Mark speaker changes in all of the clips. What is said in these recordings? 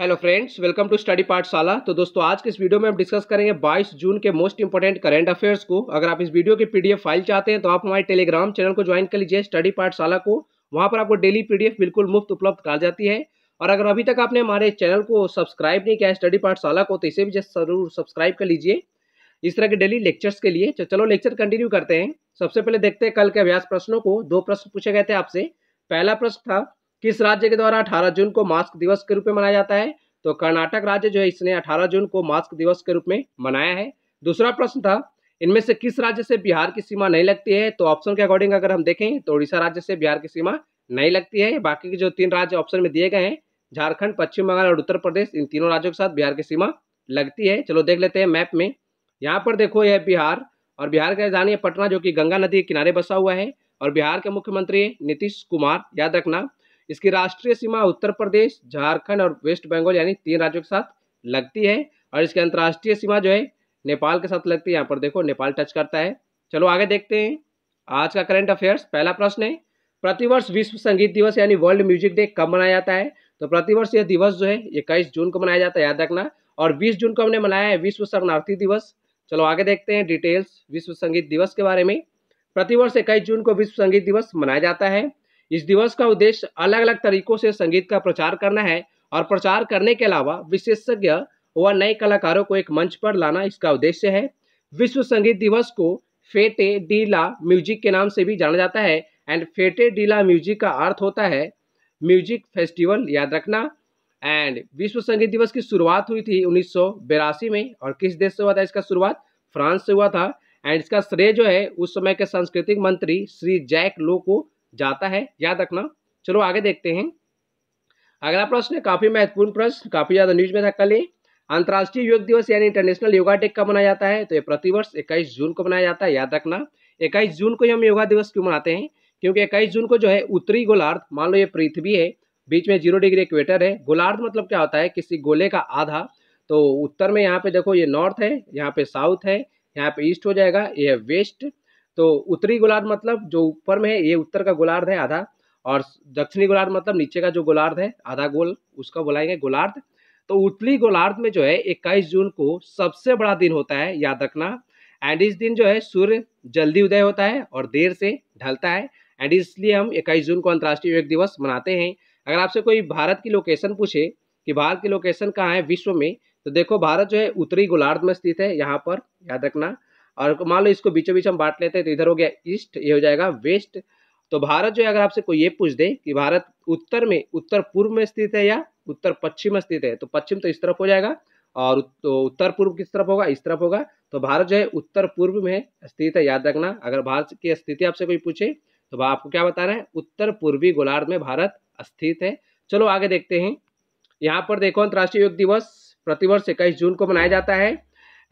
Speaker 1: Hello friends, welcome to study Pathshala. तो दोस्तों, आज के इस वीडियो में हम डिस्कस करेंगे 22 जून के मोस्ट इंपोर्टेंट करंट अफेयर्स को। अगर आप इस वीडियो की पीडीएफ फाइल चाहते हैं तो आप हमारे टेलीग्राम चैनल को ज्वाइन कर लीजिए, स्टडी पाठशाला को। वहां पर आपको डेली पीडीएफ बिल्कुल मुफ्त उपलब्ध करा जाती है। और अगर अभी तक आपने हमारे चैनल को सब्सक्राइब नहीं किया है स्टडी पाठशाला को, तो इसे भी जरूर सब्सक्राइब कर लीजिए इस तरह के डेली लेक्चर्स के लिए। चलो लेक्चर कंटिन्यू करते हैं। सबसे पहले देखते हैं कल के अभ्यास प्रश्नों को। 2 प्रश्न पूछे गए थे आपसे। पहला प्रश्न था, किस राज्य के द्वारा 18 जून को मास्क दिवस के रूप में मनाया जाता है? तो कर्नाटक राज्य जो है इसने 18 जून को मास्क दिवस के रूप में मनाया है। दूसरा प्रश्न था, इनमें से किस राज्य से बिहार की सीमा नहीं लगती है? तो ऑप्शन के अकॉर्डिंग अगर हम देखें तो उड़ीसा राज्य से बिहार की सीमा नहीं लगती है। बाकी के जो 3 राज्य ऑप्शन में दिए गए हैं, झारखंड, पश्चिम बंगाल और उत्तर प्रदेश, इन तीनों राज्यों के साथ बिहार की सीमा लगती है। चलो देख लेते हैं मैप में। यहाँ पर देखो, यह बिहार और बिहार की राजधानी है पटना, जो कि गंगा नदी के किनारे बसा हुआ है। और बिहार के मुख्यमंत्री नीतीश कुमार, याद रखना। इसकी राष्ट्रीय सीमा उत्तर प्रदेश, झारखंड और वेस्ट बंगाल यानी 3 राज्यों के साथ लगती है। और इसकी अंतर्राष्ट्रीय सीमा जो है नेपाल के साथ लगती है। यहाँ पर देखो नेपाल टच करता है। चलो आगे देखते हैं आज का करंट अफेयर्स। पहला प्रश्न है, प्रतिवर्ष विश्व संगीत दिवस यानी वर्ल्ड म्यूजिक डे कब मनाया जाता है? तो प्रतिवर्ष यह दिवस जो है 21 जून को मनाया जाता है, याद रखना। और 20 जून को हमने मनाया है विश्व शरणार्थी दिवस। चलो आगे देखते हैं डिटेल्स विश्व संगीत दिवस के बारे में। प्रतिवर्ष 21 जून को विश्व संगीत दिवस मनाया जाता है। इस दिवस का उद्देश्य अलग अलग तरीकों से संगीत का प्रचार करना है। और प्रचार करने के अलावा विशेषज्ञ व नए कलाकारों को एक मंच पर लाना इसका उद्देश्य है। विश्व संगीत दिवस को फेटे डी ला म्यूजिक के नाम से भी जाना जाता है। एंड फेटे डी ला म्यूजिक का अर्थ होता है म्यूजिक फेस्टिवल, याद रखना। एंड विश्व संगीत दिवस की शुरुआत हुई थी 1982 में। और किस देश से हुआ था इसका शुरुआत? फ्रांस से हुआ था। एंड इसका श्रेय जो है उस समय के सांस्कृतिक मंत्री श्री जैक लो को जाता है, याद रखना। चलो आगे देखते हैं। अगला प्रश्न है काफी महत्वपूर्ण प्रश्न, काफी ज्यादा न्यूज में था कल ये। अंतर्राष्ट्रीय योग दिवस यानी इंटरनेशनल योगा डे कब मनाया जाता है? तो ये प्रतिवर्ष 21 जून को मनाया जाता है, याद रखना। 21 जून को हम योगा दिवस क्यों मनाते हैं? क्योंकि 21 जून को जो है उत्तरी गोलार्ध, मान लो ये पृथ्वी है, बीच में 0 डिग्री इक्वेटर है। गोलार्ध मतलब क्या होता है? किसी गोले का आधा। तो उत्तर में यहाँ पे देखो ये नॉर्थ है, यहाँ पे साउथ है, यहाँ पे ईस्ट हो जाएगा, ये है वेस्ट। तो उत्तरी गोलार्ध मतलब जो ऊपर में है ये उत्तर का गोलार्ध है आधा। और दक्षिणी गोलार्ध मतलब नीचे का जो गोलार्ध है आधा गोल, उसका बुलाएंगे गोलार्ध। तो उत्तरी गोलार्ध में जो है 21 जून को सबसे बड़ा दिन होता है, याद रखना। एंड इस दिन जो है सूर्य जल्दी उदय होता है और देर से ढलता है। एंड इसलिए हम 21 जून को अंतर्राष्ट्रीय योग दिवस मनाते हैं। अगर आपसे कोई भारत की लोकेशन पूछे कि भारत की लोकेशन कहाँ है विश्व में, तो देखो भारत जो है उत्तरी गोलार्ध में स्थित है, यहाँ पर, याद रखना। और मान लो इसको बीचों बीच हम बांट लेते हैं, तो इधर हो गया ईस्ट, ये हो जाएगा वेस्ट। तो भारत जो है अगर आपसे कोई ये पूछ दे कि भारत उत्तर में, उत्तर पूर्व में स्थित है या उत्तर पश्चिम में स्थित है, तो पश्चिम तो इस तरफ हो जाएगा और तो उत्तर पूर्व किस तरफ होगा? इस तरफ होगा। तो भारत जो है उत्तर पूर्व में स्थित है, याद रखना। अगर भारत की स्थिति आपसे कोई पूछे तो आपको क्या बताना है? उत्तर पूर्वी गोलार्ध में भारत स्थित है। चलो आगे देखते हैं। यहाँ पर देखो अंतर्राष्ट्रीय योग दिवस प्रतिवर्ष 21 जून को मनाया जाता है।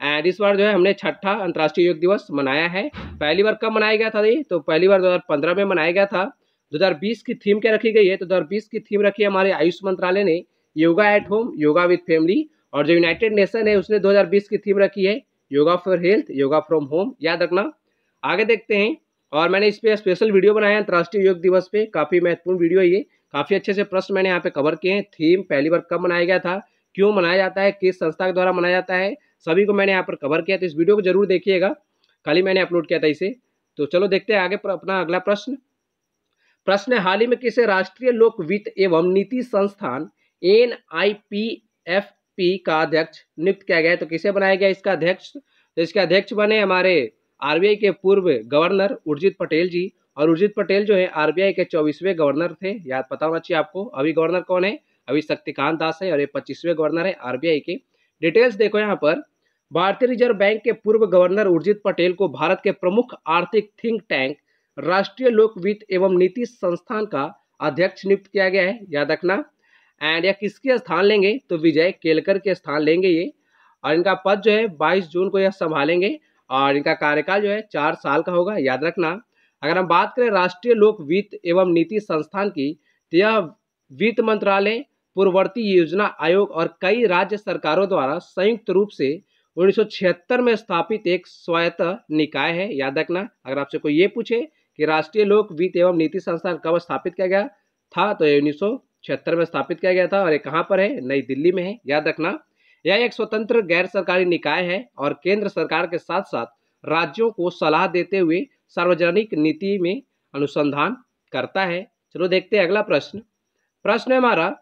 Speaker 1: एंड इस बार जो है हमने 6ठा अंतर्राष्ट्रीय योग दिवस मनाया है। पहली बार कब मनाया गया था ये? तो पहली बार 2015 में मनाया गया था। 2020 की थीम क्या रखी गई है? तो 2020 की थीम रखी है हमारे आयुष मंत्रालय ने, yoga at home, yoga with family. और जो यूनाइटेड नेशन है उसने 2020 की थीम रखी है yoga for health, yoga from home, याद रखना। आगे देखते हैं। और मैंने इस पर स्पेशल वीडियो बनाया है अंतर्राष्ट्रीय योग दिवस पे, काफी महत्वपूर्ण वीडियो है ये। काफी अच्छे से प्रश्न मैंने यहाँ पे कवर किए हैं। थीम, पहली बार कब मनाया गया था, क्यों मनाया जाता है, किस संस्था के द्वारा मनाया जाता है, सभी को मैंने यहाँ पर कवर किया। तो इस वीडियो को जरूर देखिएगा, कल ही मैंने अपलोड किया था इसे। तो चलो देखते हैं आगे अपना अगला प्रश्न। प्रश्न है, हाल ही में किसे राष्ट्रीय लोक वित्त एवं नीति संस्थान NIPFP का अध्यक्ष नियुक्त किया गया है? तो किसे बनाया गया इसका अध्यक्ष? तो इसके अध्यक्ष बने हमारे RBI के पूर्व गवर्नर उर्जित पटेल जी। और उर्जित पटेल जो है RBI के 24वें गवर्नर थे, याद पता होना चाहिए आपको। अभी गवर्नर कौन है? अभी शक्तिकांत दास है और ये 25वें गवर्नर है RBI के। डिटेल्स देखो यहाँ पर। भारतीय रिजर्व बैंक के पूर्व गवर्नर उर्जित पटेल को भारत के प्रमुख आर्थिक थिंक टैंक राष्ट्रीय लोक वित्त एवं नीति संस्थान का अध्यक्ष नियुक्त किया गया है, याद रखना। एंड यह किसके स्थान लेंगे? तो विजय केलकर के स्थान लेंगे ये। और इनका पद जो है 22 जून को यह संभालेंगे। और इनका कार्यकाल जो है 4 साल का होगा, याद रखना। अगर हम बात करें राष्ट्रीय लोक वित्त एवं नीति संस्थान की, तो यह वित्त मंत्रालय, पूर्ववर्ती योजना आयोग और कई राज्य सरकारों द्वारा संयुक्त रूप से 1976 में स्थापित एक स्वायत्त निकाय है, याद रखना। अगर आपसे कोई ये पूछे कि राष्ट्रीय लोक वित्त एवं नीति संस्थान कब स्थापित किया गया था, तो 1976 में स्थापित किया गया था और ये कहाँ पर है, नई दिल्ली में है, याद रखना। यह एक स्वतंत्र गैर सरकारी निकाय है और केंद्र सरकार के साथ साथ राज्यों को सलाह देते हुए सार्वजनिक नीति में अनुसंधान करता है। चलो देखते हैं अगला प्रश्न। प्रश्न है हमारा,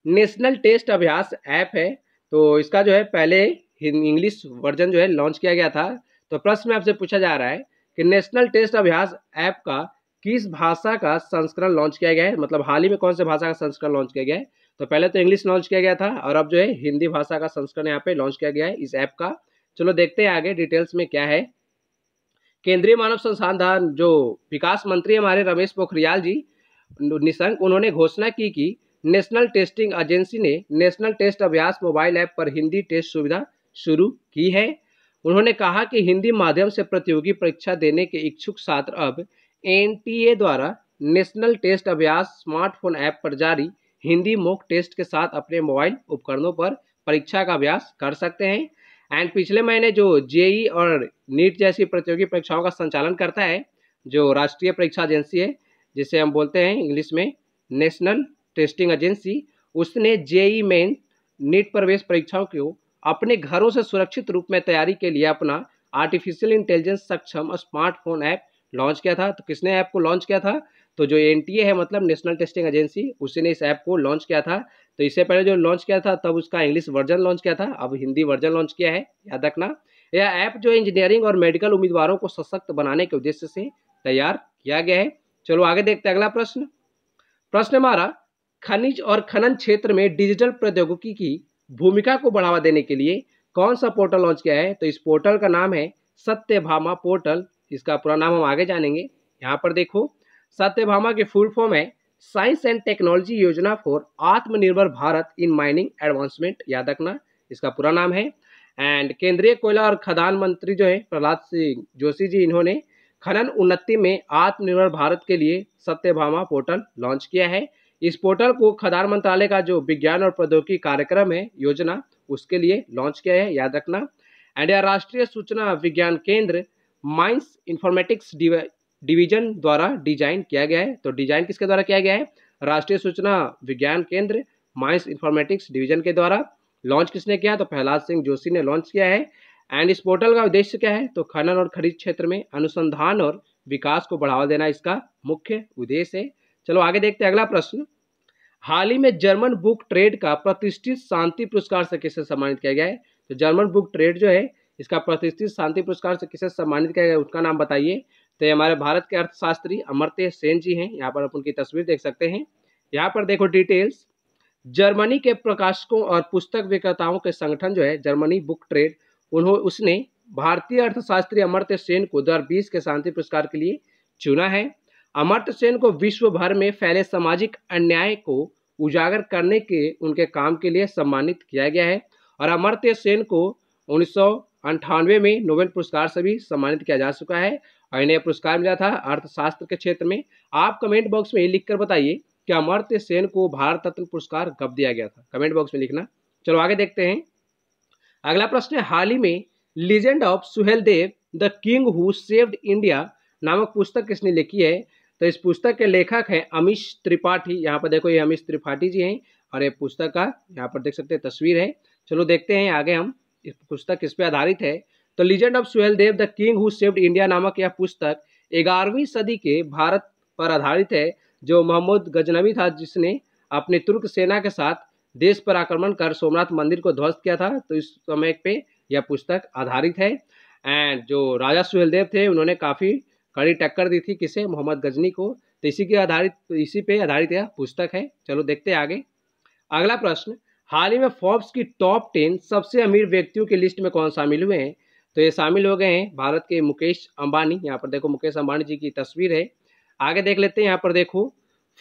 Speaker 1: नेशनल टेस्ट अभ्यास ऐप है, तो इसका जो है पहले इंग्लिश वर्जन जो है लॉन्च किया गया था। तो प्रश्न में आपसे पूछा जा रहा है कि नेशनल टेस्ट अभ्यास ऐप का किस भाषा का संस्करण लॉन्च किया गया है, मतलब हाल ही में कौन से भाषा का संस्करण लॉन्च किया गया है। तो पहले तो इंग्लिश लॉन्च किया गया था और अब जो है हिंदी भाषा का संस्करण यहाँ पे लॉन्च किया गया है इस ऐप का। चलो देखते हैं आगे डिटेल्स में क्या है। केंद्रीय मानव संसाधन जो विकास मंत्री हमारे रमेश पोखरियाल जी निशंक, उन्होंने घोषणा की कि नेशनल टेस्टिंग एजेंसी ने नेशनल टेस्ट अभ्यास मोबाइल ऐप पर हिंदी टेस्ट सुविधा शुरू की है। उन्होंने कहा कि हिंदी माध्यम से प्रतियोगी परीक्षा देने के इच्छुक छात्र अब एनटीए द्वारा नेशनल टेस्ट अभ्यास स्मार्टफोन ऐप पर जारी हिंदी मॉक टेस्ट के साथ अपने मोबाइल उपकरणों पर परीक्षा का अभ्यास कर सकते हैं। एंड पिछले महीने जो जेई और नीट जैसी प्रतियोगी परीक्षाओं का संचालन करता है जो राष्ट्रीय परीक्षा एजेंसी है, जिसे हम बोलते हैं इंग्लिश में नेशनल टेस्टिंग एजेंसी, उसने जेई मेन नीट प्रवेश परीक्षाओं को अपने घरों से सुरक्षित रूप में तैयारी के लिए अपना आर्टिफिशियल इंटेलिजेंस सक्षम स्मार्टफोन ऐप लॉन्च किया था। तो किसने ऐप को लॉन्च किया था, तो जो एनटीए है मतलब नेशनल टेस्टिंग एजेंसी, उसी ने इस ऐप को लॉन्च किया था। तो इससे पहले जो लॉन्च किया था तब उसका इंग्लिश वर्जन लॉन्च किया था, अब हिंदी वर्जन लॉन्च किया है, याद रखना। यह ऐप जो इंजीनियरिंग और मेडिकल उम्मीदवारों को सशक्त बनाने के उद्देश्य से तैयार किया गया है। चलो आगे देखते हैं अगला प्रश्न। प्रश्न हमारा, खनिज और खनन क्षेत्र में डिजिटल प्रौद्योगिकी की भूमिका को बढ़ावा देने के लिए कौन सा पोर्टल लॉन्च किया है। तो इस पोर्टल का नाम है सत्यभामा पोर्टल। इसका पूरा नाम हम आगे जानेंगे। यहाँ पर देखो, सत्यभामा की फुल फॉर्म है साइंस एंड टेक्नोलॉजी योजना फॉर आत्मनिर्भर भारत इन माइनिंग एडवांसमेंट, याद रखना इसका पूरा नाम है। एंड केंद्रीय कोयला और खदान मंत्री जो है प्रहलाद सिंह जोशी जी, इन्होंने खनन उन्नति में आत्मनिर्भर भारत के लिए सत्यभामा पोर्टल लॉन्च किया है। इस पोर्टल को खदान मंत्रालय का जो विज्ञान और प्रौद्योगिकी कार्यक्रम है योजना, उसके लिए लॉन्च किया है, याद रखना। एंड यह राष्ट्रीय सूचना विज्ञान केंद्र माइंस इंफॉर्मेटिक्स डिवीजन द्वारा डिजाइन किया गया है। तो डिजाइन किसके द्वारा किया गया है, राष्ट्रीय सूचना विज्ञान केंद्र माइंस इंफॉर्मेटिक्स डिवीजन के द्वारा। लॉन्च किसने किया, तो प्रहलाद सिंह जोशी ने लॉन्च किया है। एंड इस पोर्टल का उद्देश्य क्या है, तो खनन और खनिज क्षेत्र में अनुसंधान और विकास को बढ़ावा देना इसका मुख्य उद्देश्य है। चलो आगे देखते हैं अगला प्रश्न। हाल ही में जर्मन बुक ट्रेड का प्रतिष्ठित शांति पुरस्कार से किसे सम्मानित किया गया है। तो जर्मन बुक ट्रेड जो है इसका प्रतिष्ठित शांति पुरस्कार से किसे सम्मानित किया गया है, उसका नाम बताइए। तो ये हमारे भारत के अर्थशास्त्री अमर्त्य सेन जी हैं। यहाँ पर आप उनकी तस्वीर देख सकते हैं। यहाँ पर देखो डिटेल्स। जर्मनी के प्रकाशकों और पुस्तक विक्रेताओं के संगठन जो है जर्मनी बुक ट्रेड, उसने भारतीय अर्थशास्त्री अमर्त्य सेन को 2020 के शांति पुरस्कार के लिए चुना है। अमर्त्य सेन को विश्व भर में फैले सामाजिक अन्याय को उजागर करने के उनके काम के लिए सम्मानित किया गया है। और अमर्त्य सेन को 1998 में नोबेल पुरस्कार से भी सम्मानित किया जा चुका है और इन्हें पुरस्कार मिला था अर्थशास्त्र के क्षेत्र में। आप कमेंट बॉक्स में ये लिखकर बताइए कि अमर्त्य सेन को भारत रत्न पुरस्कार कब दिया गया था, कमेंट बॉक्स में लिखना। चलो आगे देखते हैं अगला प्रश्न है, हाल ही में legend of Suheldev the king who saved India नामक पुस्तक किसने लिखी है। तो इस पुस्तक के लेखक हैं अमीश त्रिपाठी। यहाँ पर देखो ये अमीश त्रिपाठी जी हैं और ये पुस्तक का यहाँ पर देख सकते हैं तस्वीर है। चलो देखते हैं आगे हम इस पुस्तक किस पे आधारित है। तो legend of Suheldev the king who saved India नामक यह पुस्तक 11वीं सदी के भारत पर आधारित है, जो मोहम्मद गजनवी था जिसने अपने तुर्क सेना के साथ देश पर आक्रमण कर सोमनाथ मंदिर को ध्वस्त किया था। तो इस समय पे यह पुस्तक आधारित है। एंड जो राजा सुहेलदेव थे उन्होंने काफ़ी कड़ी टक्कर दी थी किसे, मोहम्मद गजनी को। तो इसी पे आधारित यह पुस्तक है। चलो देखते हैं आगे अगला प्रश्न। हाल ही में फोर्ब्स की टॉप 10 सबसे अमीर व्यक्तियों की लिस्ट में कौन शामिल हुए हैं। तो ये शामिल हो गए हैं भारत के मुकेश अंबानी। यहाँ पर देखो मुकेश अंबानी जी की तस्वीर है। आगे देख लेते हैं। यहाँ पर देखो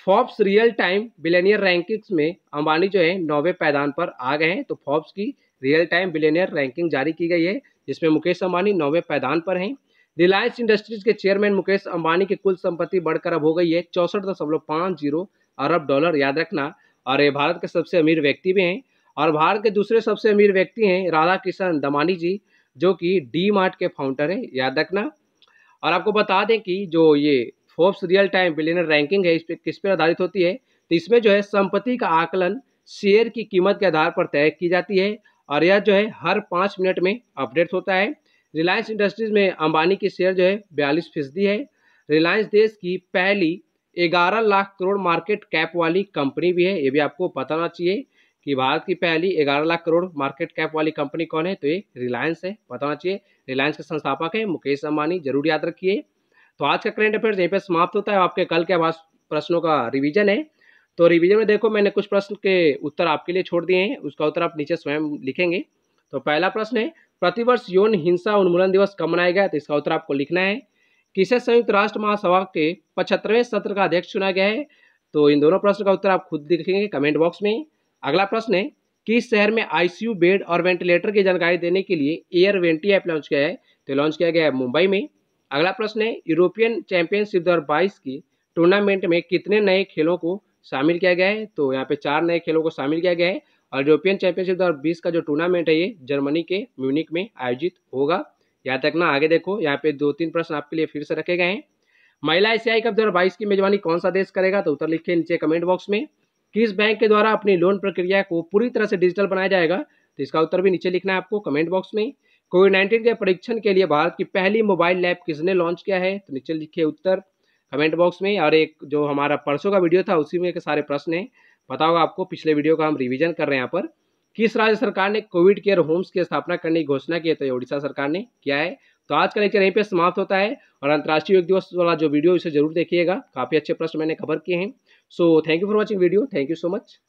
Speaker 1: Forbes real time billionaire rankings में अंबानी जो है 9वें पायदान पर आ गए हैं। तो फोर्ब्स की रियल टाइम बिलियनियर रैंकिंग जारी की गई है जिसमें मुकेश अंबानी 9वें पायदान पर हैं। रिलायंस इंडस्ट्रीज के चेयरमैन मुकेश अंबानी की कुल संपत्ति बढ़कर अब हो गई है 64.50 अरब डॉलर, याद रखना। और ये भारत के सबसे अमीर व्यक्ति भी हैं। और भारत के दूसरे सबसे अमीर व्यक्ति हैं राधा किशन दमानी जी, जो कि डी मार्ट के फाउंडर है, याद रखना। और आपको बता दें कि जो ये Forbes real time billionaire ranking है इस पे किस पे आधारित होती है, तो इसमें जो है संपत्ति का आकलन शेयर की कीमत के आधार पर तय की जाती है और यह जो है हर 5 मिनट में अपडेट होता है। रिलायंस इंडस्ट्रीज में अंबानी की शेयर जो है 42% है। रिलायंस देश की पहली 11 लाख करोड़ मार्केट कैप वाली कंपनी भी है, ये भी आपको पता होना चाहिए कि भारत की पहली 11 लाख करोड़ मार्केट कैप वाली कंपनी कौन है, तो ये रिलायंस है, पता होना चाहिए। रिलायंस के संस्थापक है मुकेश अंबानी, जरूर याद रखिए। तो आज का करंट अफेयर्स यहीं पे समाप्त होता है। आपके कल के आवास प्रश्नों का रिवीजन है, तो रिवीजन में देखो मैंने कुछ प्रश्न के उत्तर आपके लिए छोड़ दिए हैं, उसका उत्तर आप नीचे स्वयं लिखेंगे। तो पहला प्रश्न है, प्रतिवर्ष यौन हिंसा उन्मूलन दिवस कब मनाया गया, तो इसका उत्तर आपको लिखना है। किसे संयुक्त राष्ट्र महासभा के 75वें सत्र का अध्यक्ष चुना गया है, तो इन दोनों प्रश्न का उत्तर आप खुद लिखेंगे कमेंट बॉक्स में। अगला प्रश्न है, किस शहर में आईसीयू बेड और वेंटिलेटर की जानकारी देने के लिए एयर वेंटी ऐप लॉन्च किया है, तो लॉन्च किया गया है मुंबई में। अगला प्रश्न है, यूरोपियन चैंपियनशिप 2022 की टूर्नामेंट में कितने नए खेलों को शामिल किया गया है, तो यहाँ पे 4 नए खेलों को शामिल किया गया है और यूरोपियन चैंपियनशिप 2020 का जो टूर्नामेंट है ये जर्मनी के म्यूनिक में आयोजित होगा। याद रखना। आगे देखो यहाँ पे 2-3 प्रश्न आपके लिए फिर से रखे गए हैं। महिला एशियाई कप 2022 की मेजबानी कौन सा देश करेगा, तो उत्तर लिखिए नीचे कमेंट बॉक्स में। किस बैंक के द्वारा अपनी लोन प्रक्रिया को पूरी तरह से डिजिटल बनाया जाएगा, तो इसका उत्तर भी नीचे लिखना है आपको कमेंट बॉक्स में। कोविड-19 के परीक्षण के लिए भारत की पहली मोबाइल लैब किसने लॉन्च किया है, तो नीचे लिखिए उत्तर कमेंट बॉक्स में। और एक जो हमारा परसों का वीडियो था उसी में के सारे प्रश्न हैं, पता होगा आपको, पिछले वीडियो का हम रिवीजन कर रहे हैं यहाँ पर। किस राज्य सरकार ने कोविड केयर होम्स की स्थापना करने की घोषणा की है, तो ये उड़ीसा सरकार ने किया है। तो आज का लेक्चर यहीं पे समाप्त होता है और अंतर्राष्ट्रीय योग दिवस वाला जो वीडियो इसे जरूर देखिएगा, काफी अच्छे प्रश्न मैंने कवर किए हैं। So thank you for watching video, thank you so much.